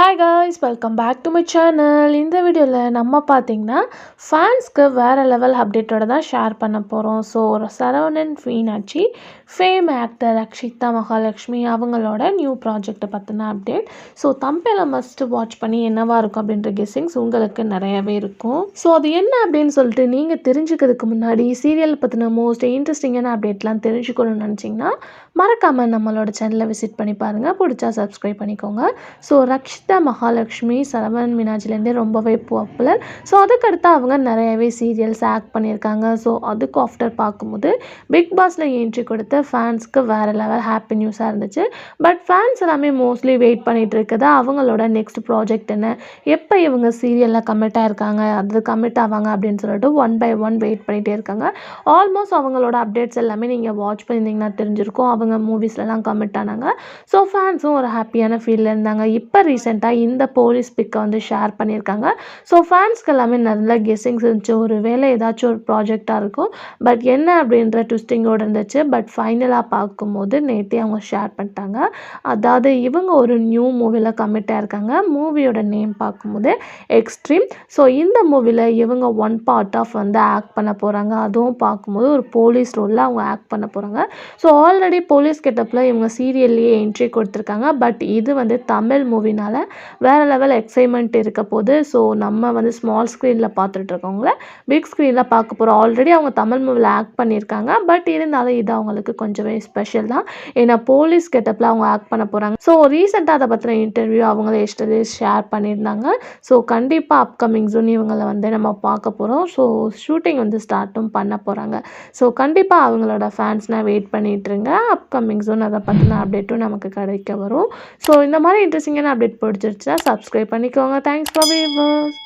Hi guys, welcome back to my channel. இந்த வீடியோவில் நம்ம பார்த்தீங்கன்னா ஃபேன்ஸ்க்கு வேறு லெவல் அப்டேட்டோட தான் ஷேர் பண்ண போகிறோம். So Saravanan Meenakshi, fame actor Rakshitha Mahalakshmi அவங்களோட நியூ ப்ராஜெக்டை பற்றின அப்டேட். ஸோ தம்பையில் மஸ்ட் வாட்ச் பண்ணி என்னவாக இருக்கும் அப்படின்ற கெஸ்ஸிங்ஸ் உங்களுக்கு நிறையவே இருக்கும். ஸோ அது என்ன அப்படின்னு சொல்லிட்டு நீங்கள் தெரிஞ்சுக்கிறதுக்கு முன்னாடி சீரியல் பற்றின மோஸ்ட் இன்ட்ரெஸ்டிங்கான அப்டேட்லாம் தெரிஞ்சுக்கணும்னு நினச்சிங்கன்னா மறக்காமல் நம்மளோட சேனலை விசிட் பண்ணி பாருங்கள். பிடிச்சா சப்ஸ்கிரைப் பண்ணிக்கோங்க. ஸோ ரக்ஷிதா மகாலட்சுமி சரவணன் மீனாட்சிலேருந்தே ரொம்பவே பாப்புலர். ஸோ அதுக்கடுத்து அவங்க நிறையவே சீரியல்ஸ் ஆக்ட் பண்ணியிருக்காங்க. ஸோ அதுக்கு ஆஃப்டர் பார்க்கும்போது பிக் பாஸில் என்ட்ரி கொடுத்த ஃபேன்ஸ்க்கு வேறு லெவல் ஹாப்பி நியூஸாக இருந்துச்சு. பட் ஃபேன்ஸ் எல்லாமே மோஸ்ட்லி வெயிட் பண்ணிகிட்டு இருக்குது அவங்களோட நெக்ஸ்ட் ப்ராஜெக்ட் என்ன, எப்போ இவங்க சீரியலில் கமிட் ஆகிருக்காங்க, அது கமிட் ஆவாங்க அப்படின்னு சொல்லிட்டு ஒன் பை ஒன் வெயிட் பண்ணிகிட்டே இருக்காங்க. ஆல்மோஸ்ட் அவங்களோட அப்டேட்ஸ் எல்லாமே நீங்கள் வாட்ச் பண்ணியிருந்தீங்கன்னா தெரிஞ்சிருக்கும். அவங்க மூவிஸ்லலாம் கமிட் ஆனாங்க. ஸோ ஃபேன்ஸும் ஒரு ஹாப்பியான ஃபீலில் இருந்தாங்க. இப்போ ரீசெண்டாக இந்த போலீஸ் பிக்கை வந்து ஷேர் பண்ணியிருக்காங்க. ஸோ ஃபேன்ஸ்க்கு எல்லாமே நல்ல கெஸ்ஸிங்ஸ் இருந்துச்சு. ஒரு வேளை ஏதாச்சும் ஒரு ப்ராஜெக்டாக இருக்கும், பட் என்ன அப்படின்ற ட்விஸ்டிங்கோடு இருந்துச்சு. பட் ஃபைனலாக பார்க்கும்போது நேற்றே அவங்க ஷேர் பண்ணிட்டாங்க. அதாவது இவங்க ஒரு நியூ மூவியில் கமிட் ஆகிருக்காங்க. மூவியோட நேம் பார்க்கும்போது எக்ஸ்ட்ரீம். ஸோ இந்த மூவியில் இவங்க ஒன் பார்ட் ஆஃப் வந்து ஆக்ட் பண்ண போகிறாங்க. அதுவும் பார்க்கும்போது ஒரு போலீஸ் ரோலில் அவங்க ஆக்ட் பண்ண போகிறாங்க. ஸோ ஆல்ரெடி போலீஸ் கெட்டப்பில் இவங்க சீரியல்லையே என்ட்ரி கொடுத்துருக்காங்க. பட் இது வந்து தமிழ் மூவினால் வேறு லெவல் எக்ஸைட்மெண்ட் இருக்க போது. ஸோ நம்ம வந்து ஸ்மால் ஸ்க்ரீனில் பார்த்துட்டு இருக்கவங்கள பிக் ஸ்க்ரீனில் பார்க்க போகிறோம். ஆல்ரெடி அவங்க தமிழ் மூவியில் ஆக்ட் பண்ணியிருக்காங்க. பட் இருந்தாலும் இது அவங்களுக்கு கொஞ்சமே ஸ்பெஷல் தான். ஏன்னா போலீஸ் கெட்டப்பில் அவங்க ஆக்ட் பண்ண போகிறாங்க. ஸோ ரீசெண்டாக அதை பற்றின இன்டர்வியூ அவங்களே எஸ்டர்டே ஷேர் பண்ணியிருந்தாங்க. ஸோ கண்டிப்பாக அப்கமிங் ஜூன் இவங்களை வந்து நம்ம பார்க்க போகிறோம். ஸோ ஷூட்டிங் வந்து ஸ்டார்ட்டும் பண்ண போகிறாங்க. ஸோ கண்டிப்பாக அவங்களோட ஃபேன்ஸ்னால் வெயிட் பண்ணிட்டுருங்க. அப்கமிங் ஜூன் அதை பற்றின அப்டேட்டும் நமக்கு கிடைக்க வரும். ஸோ இந்த மாதிரி இன்ட்ரெஸ்டிங்கான அப்டேட் பிடிச்சிருச்சுன்னா சப்ஸ்கிரைப் பண்ணிக்கோங்க. Thanks for viewers.